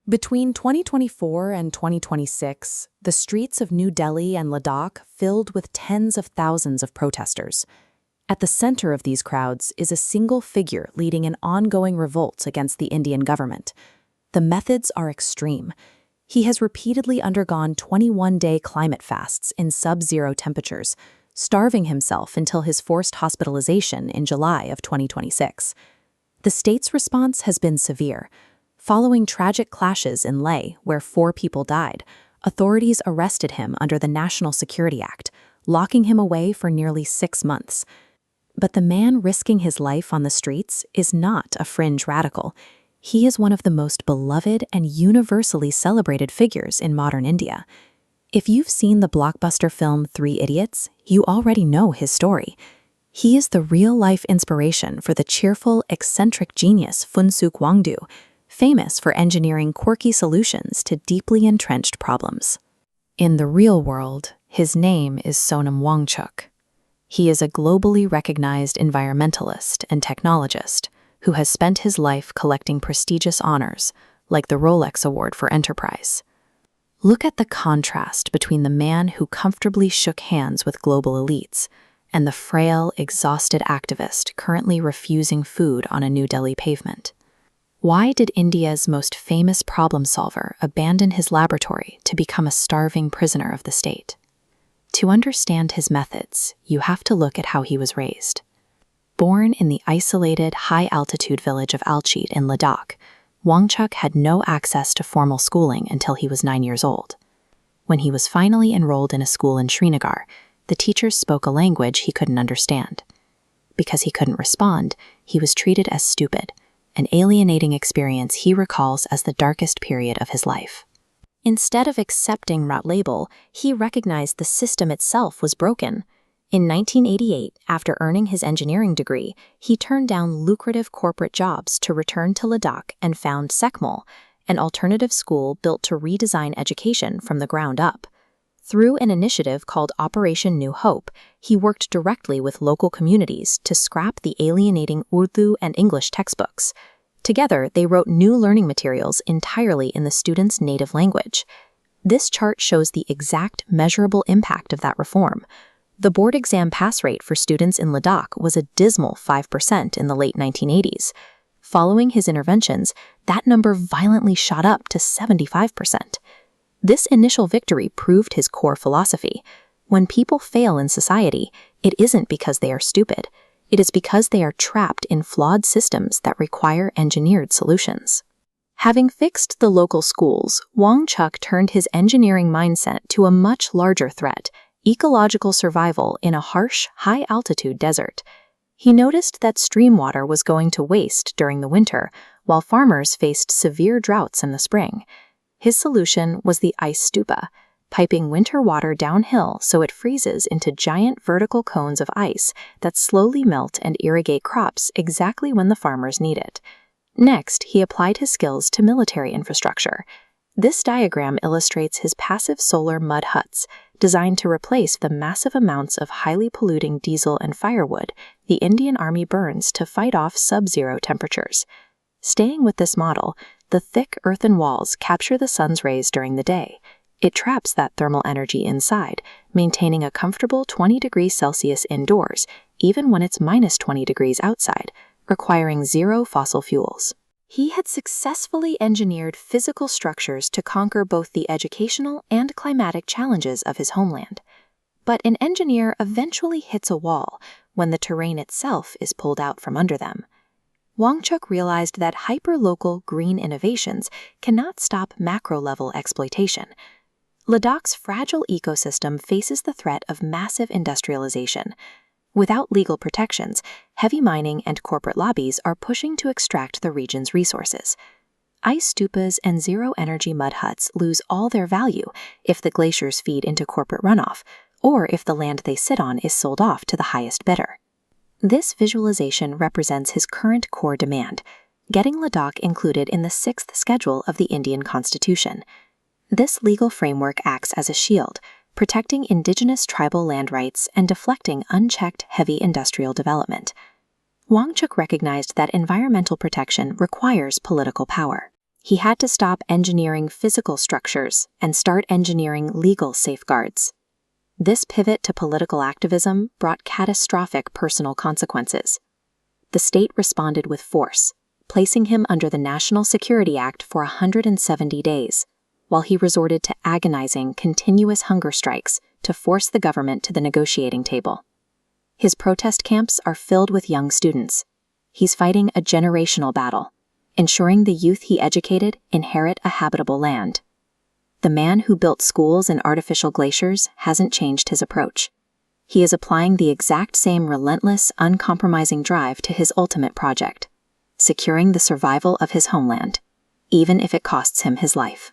Between 2024 and 2026, the streets of New Delhi and Ladakh filled with tens of thousands of protesters. At the center of these crowds is a single figure leading an ongoing revolt against the Indian government. The methods are extreme. He has repeatedly undergone 21-day climate fasts in sub-zero temperatures, starving himself until his forced hospitalization in July of 2026. The state's response has been severe. Following tragic clashes in Leh, where 4 people died, authorities arrested him under the National Security Act, locking him away for nearly 6 months. But the man risking his life on the streets is not a fringe radical. He is one of the most beloved and universally celebrated figures in modern India. If you've seen the blockbuster film 3 Idiots, you already know his story. He is the real-life inspiration for the cheerful, eccentric genius Wangchuk, famous for engineering quirky solutions to deeply entrenched problems. In the real world, his name is Sonam Wangchuk. He is a globally recognized environmentalist and technologist who has spent his life collecting prestigious honors, like the Rolex Award for Enterprise. Look at the contrast between the man who comfortably shook hands with global elites and the frail, exhausted activist currently refusing food on a New Delhi pavement. Why did India's most famous problem solver abandon his laboratory to become a starving prisoner of the state? To understand his methods, you have to look at how he was raised. Born in the isolated, high-altitude village of Alchit in Ladakh, Wangchuk had no access to formal schooling until he was 9 years old. When he was finally enrolled in a school in Srinagar, the teachers spoke a language he couldn't understand. Because he couldn't respond, he was treated as stupid, an alienating experience he recalls as the darkest period of his life. Instead of accepting that label, he recognized the system itself was broken. In 1988, after earning his engineering degree, he turned down lucrative corporate jobs to return to Ladakh and found SECMOL, an alternative school built to redesign education from the ground up. Through an initiative called Operation New Hope, he worked directly with local communities to scrap the alienating Urdu and English textbooks. Together, they wrote new learning materials entirely in the students' native language. This chart shows the exact measurable impact of that reform. The board exam pass rate for students in Ladakh was a dismal 5% in the late 1980s. Following his interventions, that number violently shot up to 75%. This initial victory proved his core philosophy. When people fail in society, it isn't because they are stupid. It is because they are trapped in flawed systems that require engineered solutions. Having fixed the local schools, Wangchuk turned his engineering mindset to a much larger threat: ecological survival in a harsh, high-altitude desert. He noticed that stream water was going to waste during the winter, while farmers faced severe droughts in the spring. His solution was the ice stupa, piping winter water downhill so it freezes into giant vertical cones of ice that slowly melt and irrigate crops exactly when the farmers need it. Next, he applied his skills to military infrastructure. This diagram illustrates his passive solar mud huts, designed to replace the massive amounts of highly polluting diesel and firewood the Indian Army burns to fight off sub-zero temperatures. Staying with this model, the thick earthen walls capture the sun's rays during the day. It traps that thermal energy inside, maintaining a comfortable 20 degrees Celsius indoors, even when it's minus 20 degrees outside, requiring zero fossil fuels. He had successfully engineered physical structures to conquer both the educational and climatic challenges of his homeland. But an engineer eventually hits a wall when the terrain itself is pulled out from under them. Wangchuk realized that hyper-local green innovations cannot stop macro-level exploitation. Ladakh's fragile ecosystem faces the threat of massive industrialization. Without legal protections, heavy mining and corporate lobbies are pushing to extract the region's resources. Ice stupas and zero-energy mud huts lose all their value if the glaciers feed into corporate runoff, or if the land they sit on is sold off to the highest bidder. This visualization represents his current core demand: getting Ladakh included in the 6th schedule of the Indian Constitution. This legal framework acts as a shield, protecting indigenous tribal land rights and deflecting unchecked heavy industrial development. Wangchuk recognized that environmental protection requires political power. He had to stop engineering physical structures and start engineering legal safeguards. This pivot to political activism brought catastrophic personal consequences. The state responded with force, placing him under the National Security Act for 170 days, while he resorted to agonizing, continuous hunger strikes to force the government to the negotiating table. His protest camps are filled with young students. He's fighting a generational battle, ensuring the youth he educated inherit a habitable land. The man who built schools in artificial glaciers hasn't changed his approach. He is applying the exact same relentless, uncompromising drive to his ultimate project, securing the survival of his homeland, even if it costs him his life.